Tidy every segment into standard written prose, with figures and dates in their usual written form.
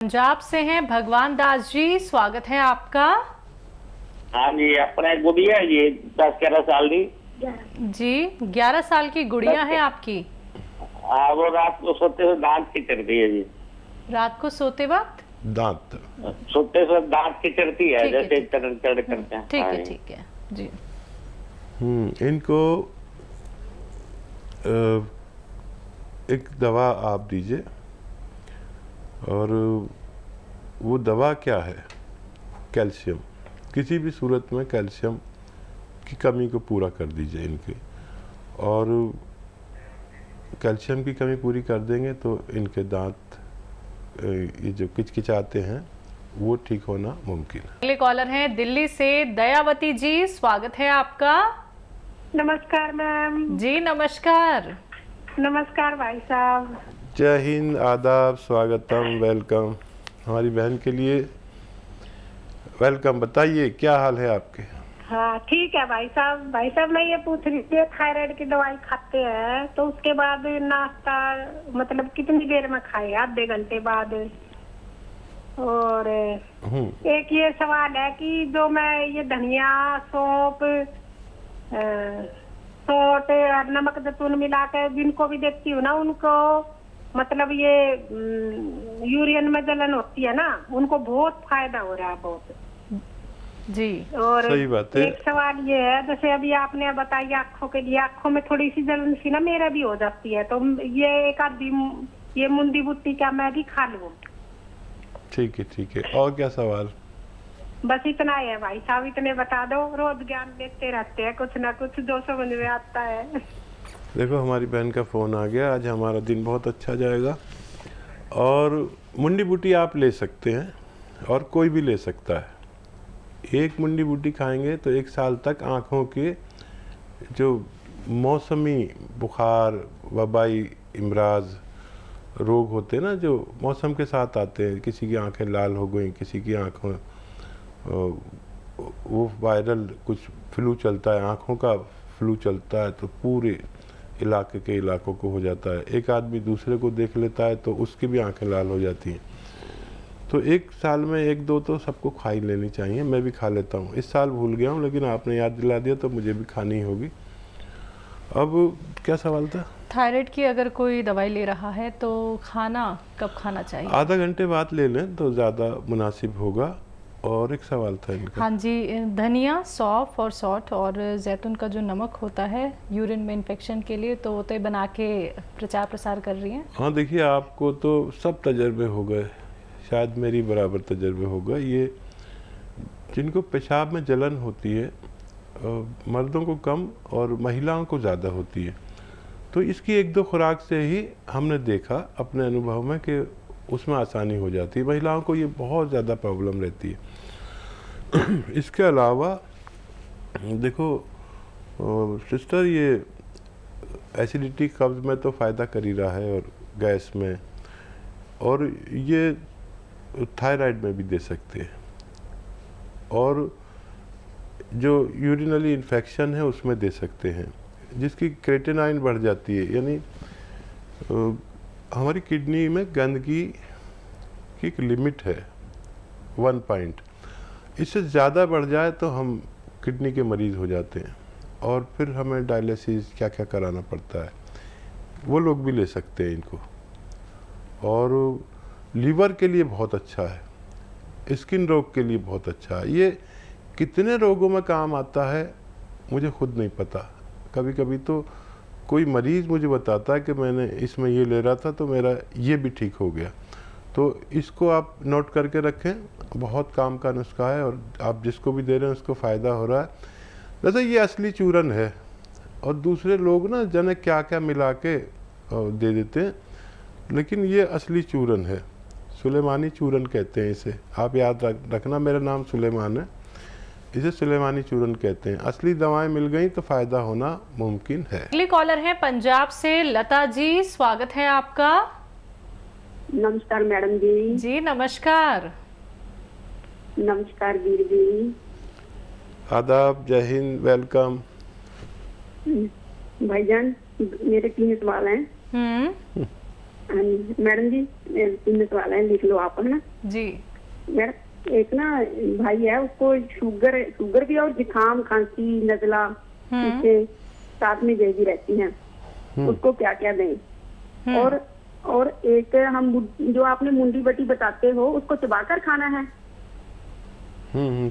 पंजाब से हैं भगवान दास जी, स्वागत है आपका। हाँ जी, अपने गुड़िया है जी 10-11 साल की जी 11 साल की गुड़िया है आपकी। हाँ, वो रात को सोते हुए दांत खिचड़ती है जी। रात को सोते वक्त दांत सोते हुए दांत खिचड़ती है, ठीक है, जैसे ठीक है। चढ़ करते हैं। ठीक हाँ है जी। ठीक है जी। इनको एक दवा आप दीजिए। और वो दवा क्या है? कैल्शियम। किसी भी सूरत में कैल्शियम की कमी को पूरा कर दीजिए इनके। और कैल्शियम की कमी पूरी कर देंगे तो इनके दांत ये जो किचकिचाते हैं वो ठीक होना मुमकिन है। अगले कॉलर हैं दिल्ली से दयावती जी, स्वागत है आपका। नमस्कार मैम। जी नमस्कार। नमस्कार भाई साहब। जय हिंद, आदाब, स्वागतम, वेलकम। हमारी बहन के लिए वेलकम। बताइए क्या हाल है आपके? हाँ ठीक है भाई साहब। भाई साहब मैं ये पूछ रही थी, थायराइड की दवाई खाते हैं तो उसके बाद नाश्ता मतलब कितनी देर में खाए? आधे घंटे बाद। और एक ये सवाल है कि जो मैं ये धनिया, सौंफ, सौंठ और नमक जैतून मिला कर जिनको भी देती हूँ ना, उनको मतलब ये यूरिन में जलन होती है ना, उनको बहुत फायदा हो रहा है बहुत जी। और सही बात है। एक सवाल ये है, जैसे अभी आपने बताया आँखों के लिए, आँखों में थोड़ी सी जलन सी ना मेरा भी हो जाती है, तो ये एक आधी ये मुंडी बुट्टी क्या मैं भी खा लूं? ठीक है ठीक है। और क्या सवाल? बस इतना ही है भाई साहब, इतने बता दो। रोज ज्ञान देते रहते हैं कुछ ना कुछ जो समझ में आता है। देखो हमारी बहन का फ़ोन आ गया, आज हमारा दिन बहुत अच्छा जाएगा। और मुंडी बूटी आप ले सकते हैं और कोई भी ले सकता है। एक मुंडी बूटी खाएंगे तो 1 साल तक आँखों के जो मौसमी बुखार, वबाई इमराज रोग होते हैं ना, जो मौसम के साथ आते हैं, किसी की आंखें लाल हो गई, किसी की आँखों वो वायरल कुछ फ्लू चलता है, आँखों का फ्लू चलता है तो पूरे इलाके के इलाकों को हो जाता है। एक आदमी दूसरे को देख लेता है तो उसकी भी आंखें लाल हो जाती हैं। तो 1 साल में 1-2 तो सबको खा ही लेनी चाहिए। मैं भी खा लेता हूँ। इस साल भूल गया हूँ लेकिन आपने याद दिला दिया तो मुझे भी खानी होगी। अब क्या सवाल था? थायराइड की अगर कोई दवाई ले रहा है तो खाना कब खाना चाहिए? आधा घंटे बाद ले लें तो ज़्यादा मुनासिब होगा। और एक सवाल था इनका। हाँ जी, धनिया, सौंफ और सौंठ और जैतून का जो नमक होता है यूरिन में इन्फेक्शन के लिए, तो वो तो बना के प्रचार प्रसार कर रही हैं। हाँ देखिए, आपको तो सब तजर्बे हो गए, शायद मेरी बराबर तजर्बे हो गए। ये जिनको पेशाब में जलन होती है मर्दों को कम और महिलाओं को ज़्यादा होती है, तो इसकी 1-2 खुराक से ही हमने देखा अपने अनुभव में कि उसमें आसानी हो जाती है। महिलाओं को ये बहुत ज़्यादा प्रॉब्लम रहती है। इसके अलावा देखो सिस्टर, ये एसिडिटी, कब्ज़ में तो फ़ायदा कर ही रहा है और गैस में, और ये थायराइड में भी दे सकते हैं। और जो यूरिनरी इन्फेक्शन है उसमें दे सकते हैं, जिसकी क्रेटिनाइन बढ़ जाती है, यानी हमारी किडनी में गंदगी की एक लिमिट है 1 पॉइंट। इससे ज़्यादा बढ़ जाए तो हम किडनी के मरीज़ हो जाते हैं और फिर हमें डायलिसिस क्या क्या कराना पड़ता है। वो लोग भी ले सकते हैं इनको। और लीवर के लिए बहुत अच्छा है, स्किन रोग के लिए बहुत अच्छा है। ये कितने रोगों में काम आता है मुझे खुद नहीं पता। कभी कभी तो कोई मरीज़ मुझे बताता है कि मैंने इसमें ये ले रहा था तो मेरा ये भी ठीक हो गया। तो इसको आप नोट करके रखें, बहुत काम का नुस्खा है और आप जिसको भी दे रहे हैं उसको फ़ायदा हो रहा है। वैसे ये असली चूरन है और दूसरे लोग ना जाने क्या क्या मिला के दे देते हैं, लेकिन ये असली चूरन है। सुलेमानी चूरन कहते हैं इसे। आप याद रखना, मेरा नाम सुलेमान है, इसे सुलेमानी चूरन कहते हैं। असली दवाएं मिल गई तो फ़ायदा होना मुमकिन है। अगली कॉलर है पंजाब से लता जी, स्वागत है आपका। नमस्कार मैडम जी। जी नमस्कार। नमस्कार वीर जी। आदाब, जय हिंद, वेलकम। भाईजान मेरे 3 सवाल हैं। मैडम जी 3 सवाल है, लिख लो आप, है ना जी। मैडम? एक ना भाई है, उसको शुगर भी और जुकाम, खांसी, नजला इसके साथ में जल्दी रहती है, उसको क्या क्या दें? और एक हम जो आपने मुंडी बटी बताते हो, उसको चबाकर खाना है?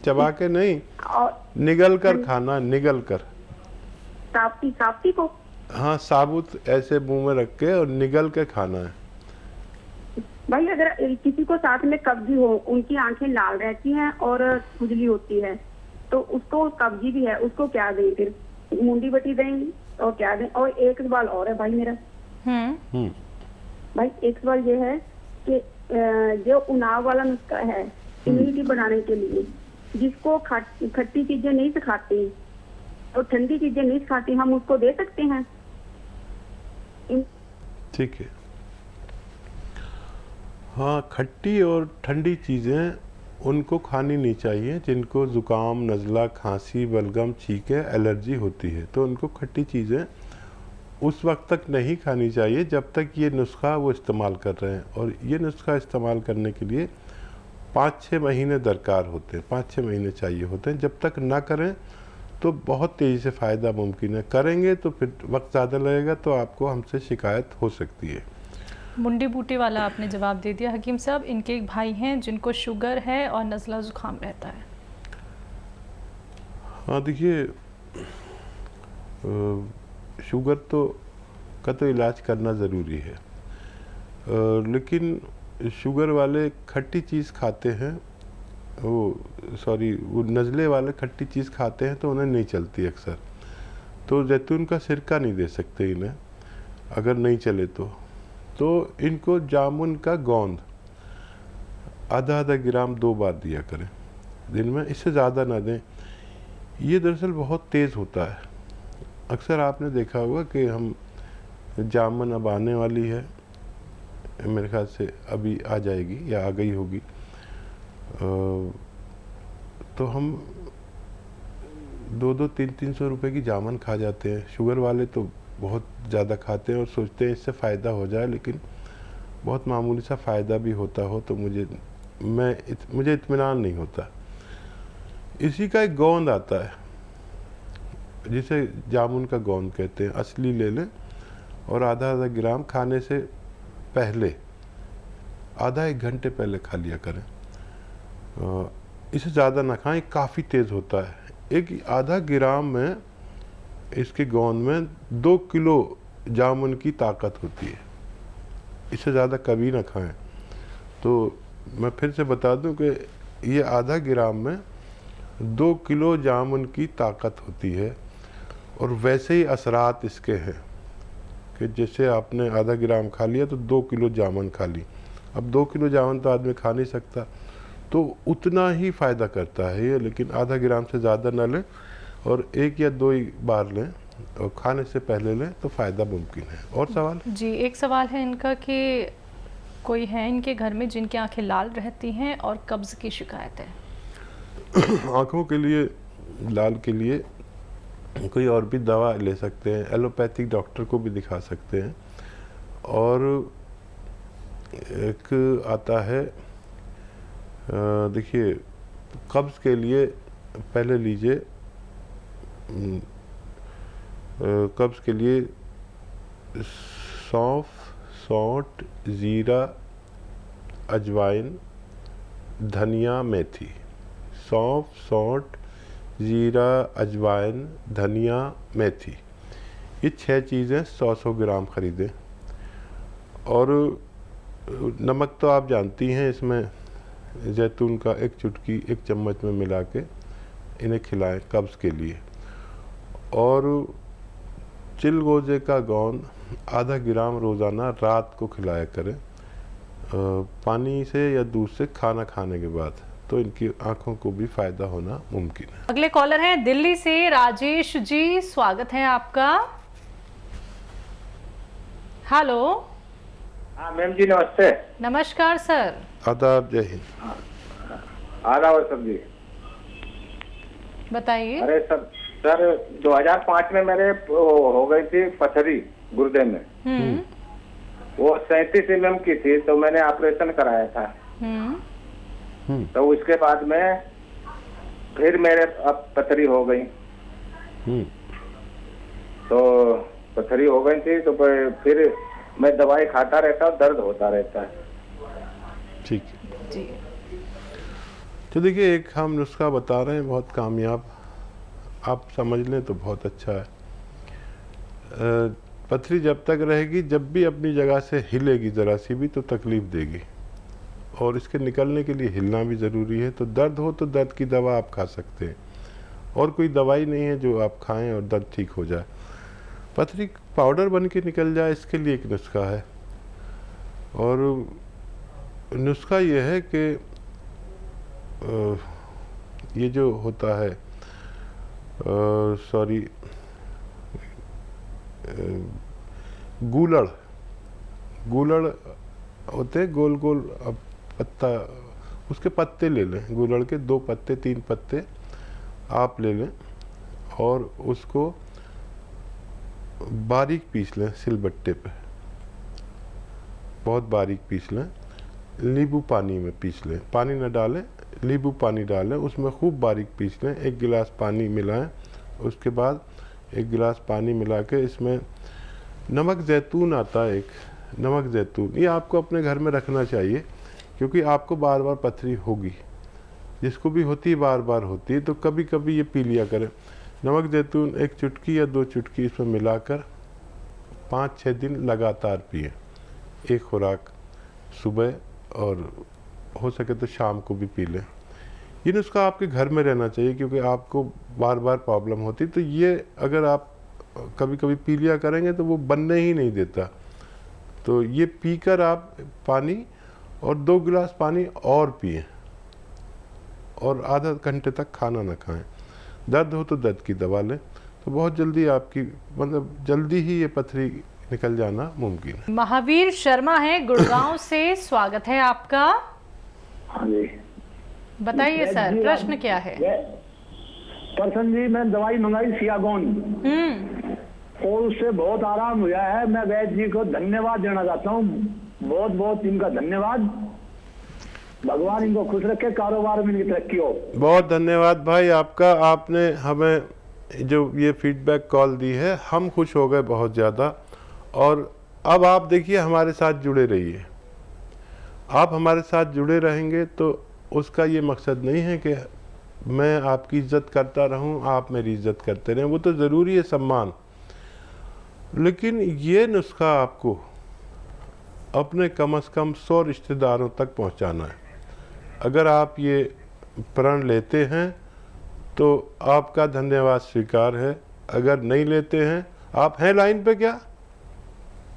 चबा के नहीं, और निगल कर खाना, निगल कर। साफ्ती को? हाँ, साबुत ऐसे मुंह में रख के और निगल के खाना है। भाई अगर किसी को साथ में कब्जी हो, उनकी आंखें लाल रहती हैं और खुजली होती है, तो उसको कब्जी भी है, उसको क्या दें फिर? मुंडी बटी दें और क्या दें? और एक सवाल और है भाई मेरा। भाई एक सवाल ये है कि जो उनाव वाला नुस्खा है इम्यूनिटी बढ़ाने के लिए, जिसको खट्टी चीजें नहीं सिखाती और ठंडी चीजें नहीं सिखाती, हम उसको दे सकते हैं? ठीक है। हाँ, खट्टी और ठंडी चीज़ें उनको खानी नहीं चाहिए जिनको ज़ुकाम, नज़ला, खांसी, बलगम, छींके, एलर्जी होती है। तो उनको खट्टी चीज़ें उस वक्त तक नहीं खानी चाहिए जब तक ये नुस्खा वो इस्तेमाल कर रहे हैं। और ये नुस्खा इस्तेमाल करने के लिए 5-6 महीने दरकार होते हैं, 5-6 महीने चाहिए होते हैं। जब तक ना करें तो बहुत तेज़ी से फ़ायदा मुमकिन है, करेंगे तो फिर वक्त ज़्यादा लगेगा, तो आपको हमसे शिकायत हो सकती है। मुंडी बूटी वाला आपने जवाब दे दिया हकीम साहब। इनके एक भाई हैं जिनको शुगर है और नज़ला ज़ुकाम रहता है। हाँ देखिए, शुगर का तो इलाज करना ज़रूरी है, लेकिन शुगर वाले खट्टी चीज़ खाते हैं, वो नज़ले वाले खट्टी चीज़ खाते हैं तो उन्हें नहीं चलती अक्सर। तो जैतून का सिरका नहीं दे सकते इन्हें, अगर नहीं चले तो इनको जामुन का गोंद आधा ग्राम 2 बार दिया करें दिन में, इससे ज़्यादा ना दें। ये दरअसल बहुत तेज़ होता है। अक्सर आपने देखा होगा कि हम जामुन अब आने वाली है, मेरे ख्याल से अभी आ जाएगी या आ गई होगी, तो हम 200-300 रुपए की जामुन खा जाते हैं। शुगर वाले तो बहुत ज़्यादा खाते हैं और सोचते हैं इससे फ़ायदा हो जाए, लेकिन बहुत मामूली सा फ़ायदा भी होता हो तो मुझे इत्मीनान नहीं होता। इसी का एक गोंद आता है जिसे जामुन का गोंद कहते हैं, असली ले लें और आधा ग्राम खाने से पहले, आधा 1 घंटे पहले खा लिया करें। इसे ज़्यादा ना खाएं, काफ़ी तेज़ होता है। एक आधा ग्राम में, इसके गोंद में 2 किलो जामुन की ताकत होती है। इससे ज़्यादा कभी ना खाएं। तो मैं फिर से बता दूं कि ये आधा ग्राम में 2 किलो जामुन की ताकत होती है। और वैसे ही असरात इसके हैं कि जैसे आपने आधा ग्राम खा लिया तो 2 किलो जामुन खा ली। अब 2 किलो जामुन तो आदमी खा नहीं सकता, तो उतना ही फ़ायदा करता है ये, लेकिन आधा ग्राम से ज़्यादा ना लें और 1 या 2 ही बार लें और खाने से पहले लें तो फ़ायदा मुमकिन है। और सवाल? जी, एक सवाल है इनका कि कोई है इनके घर में जिनकी आंखें लाल रहती हैं और कब्ज़ की शिकायत है। आँखों के लिए, लाल के लिए कोई और भी दवा ले सकते हैं, एलोपैथिक डॉक्टर को भी दिखा सकते हैं। और एक आता है, देखिए, कब्ज़ के लिए पहले लीजिए, कब्ज़ के लिए सौंफ, सौंठ, ज़ीरा, अजवाइन, धनिया, मेथी। सौंफ, सौंठ, ज़ीरा, अजवाइन, धनिया, मेथी, ये 6 चीज़ें 100-100 ग्राम ख़रीदें। और नमक तो आप जानती हैं, इसमें जैतून का 1 चुटकी 1 चम्मच में मिला के इन्हें खिलाएं कब्ज़ के लिए। और चिलगोजे का गोंद आधा ग्राम रोज़ाना रात को खिलाया करें, पानी से या दूध से खाना खाने के बाद, तो इनकी आंखों को भी फ़ायदा होना मुमकिन है। अगले कॉलर हैं दिल्ली से राजेश जी, स्वागत है आपका। हेलो। हाँ मैम जी, नमस्ते। नमस्कार सर। आदाब, जय हिंद। आदाब सर जी, बताइए। अरे सर 2005 में मेरे हो गई थी पथरी गुर्दे में। वो 37 mm की थी, तो मैंने ऑपरेशन कराया था। तो उसके बाद में फिर मेरे अब पथरी हो गई। तो पथरी हो गई थी, तो फिर मैं दवाई खाता रहता हूँ, दर्द होता रहता है। ठीक है जी। तो देखिए, एक हम नुस्खा बता रहे हैं बहुत कामयाब, आप समझ लें तो बहुत अच्छा है। पथरी जब तक रहेगी, जब भी अपनी जगह से हिलेगी ज़रा सी भी तो तकलीफ़ देगी, और इसके निकलने के लिए हिलना भी ज़रूरी है। तो दर्द हो तो दर्द की दवा आप खा सकते हैं, और कोई दवाई नहीं है जो आप खाएं और दर्द ठीक हो जाए। पथरी पाउडर बन के निकल जाए, इसके लिए एक नुस्खा है, और नुस्खा ये है कि ये जो होता है गूलड़ होते गोल गोल, अब पत्ता, उसके पत्ते ले लें, गूलड़ के 2 पत्ते 3 पत्ते आप ले लें, और उसको बारीक पीस लें सिलबट्टे पे, बहुत बारीक पीस लें। नींबू पानी में पीस लें, पानी न डालें, नींबू पानी डालें, उसमें खूब बारीक पीस लें। 1 गिलास पानी मिलाएं, उसके बाद 1 गिलास पानी मिला के इसमें नमक ज़ैतून आता है, एक नमक ज़ैतून, ये आपको अपने घर में रखना चाहिए, क्योंकि आपको बार बार पथरी होगी, जिसको भी होती है बार बार होती है, तो कभी कभी ये पी लिया करें। नमक ज़ैतून 1 चुटकी या 2 चुटकी इसमें मिलाकर 5-6 दिन लगातार पिए, एक खुराक सुबह, और हो सके तो शाम को भी पी लें। ये नुस्खा आपके घर में रहना चाहिए, क्योंकि आपको बार बार प्रॉब्लम होती, तो ये अगर आप कभी कभी पी लिया करेंगे तो वो बनने ही नहीं देता। तो ये पीकर आप पानी और 2 गिलास पानी और पिए, और आधा घंटे तक खाना ना खाएं। दर्द हो तो दर्द की दवा लें, तो बहुत जल्दी आपकी, मतलब जल्दी ही ये पथरी निकल जाना मुमकिन है। महावीर शर्मा है गुड़गांव से, स्वागत है आपका। हाँ जी, बताइए सर, प्रश्न क्या है? प्रसन्न जी, मैं दवाई मंगाई सियागोन, और उससे बहुत आराम हुआ है। मैं वैद्य जी को धन्यवाद देना चाहता हूँ, बहुत बहुत इनका धन्यवाद। भगवान इनको खुश रखे, कारोबार में इनकी तरक्की हो। बहुत धन्यवाद भाई आपका, आपने हमें जो ये फीडबैक कॉल दी है, हम खुश हो गए बहुत ज़्यादा। और अब आप देखिए, हमारे साथ जुड़े रहिए। आप हमारे साथ जुड़े रहेंगे तो उसका ये मकसद नहीं है कि मैं आपकी इज्जत करता रहूं, आप मेरी इज्जत करते रहें, वो तो ज़रूरी है सम्मान, लेकिन ये नुस्खा आपको अपने कम से कम 100 रिश्तेदारों तक पहुंचाना है। अगर आप ये प्रण लेते हैं तो आपका धन्यवाद स्वीकार है, अगर नहीं लेते हैं, आप हैं लाइन पे क्या?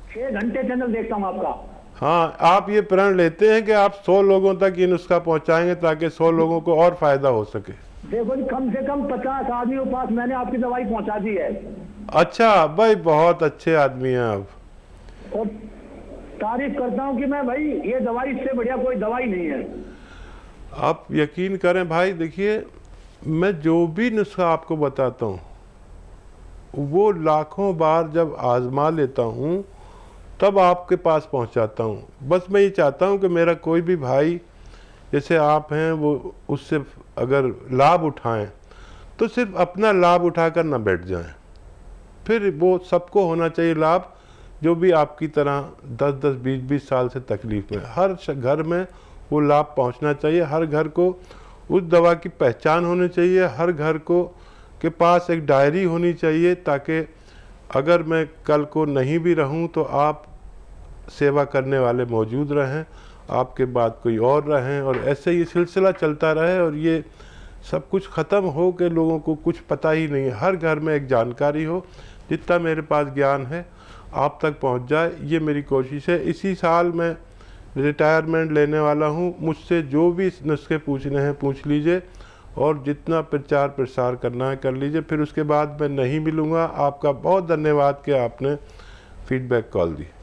6 घंटे चैनल देखता हूँ आपका। हाँ, आप ये प्रण लेते हैं कि आप 100 लोगों तक ये नुस्खा पहुंचाएंगे, ताकि 100 लोगों को और फायदा हो सके। देखो जी, कम से कम 50 आदमियों के पास मैंने आपकी दवाई पहुंचा दी है। अच्छा भाई, बहुत अच्छे आदमी हैं आप, और तारीफ करता हूँ कि मैं भाई, ये दवाई इससे बढ़िया कोई दवाई नहीं है। आप यकीन करें भाई, देखिए मैं जो भी नुस्खा आपको बताता हूँ वो लाखों बार जब आजमा लेता हूँ तब आपके पास पहुँचाता हूँ। बस मैं ये चाहता हूँ कि मेरा कोई भी भाई जैसे आप हैं वो उससे अगर लाभ उठाएं तो सिर्फ अपना लाभ उठाकर ना बैठ जाएं, फिर वो सबको होना चाहिए लाभ, जो भी आपकी तरह 10-10, 20-20 साल से तकलीफ में, हर घर में वो लाभ पहुंचना चाहिए। हर घर को उस दवा की पहचान होनी चाहिए, हर घर को के पास एक डायरी होनी चाहिए, ताकि अगर मैं कल को नहीं भी रहूं तो आप सेवा करने वाले मौजूद रहें, आपके बाद कोई और रहें, और ऐसे ये सिलसिला चलता रहे, और ये सब कुछ ख़त्म हो के लोगों को कुछ पता ही नहीं है। हर घर में एक जानकारी हो, जितना मेरे पास ज्ञान है आप तक पहुंच जाए, ये मेरी कोशिश है। इसी साल मैं रिटायरमेंट लेने वाला हूं, मुझसे जो भी नुस्खे पूछने हैं पूछ लीजिए, और जितना प्रचार प्रसार करना है कर लीजिए। फिर उसके बाद मैं नहीं मिलूँगा। आपका बहुत धन्यवाद कि आपने फीडबैक कॉल दी।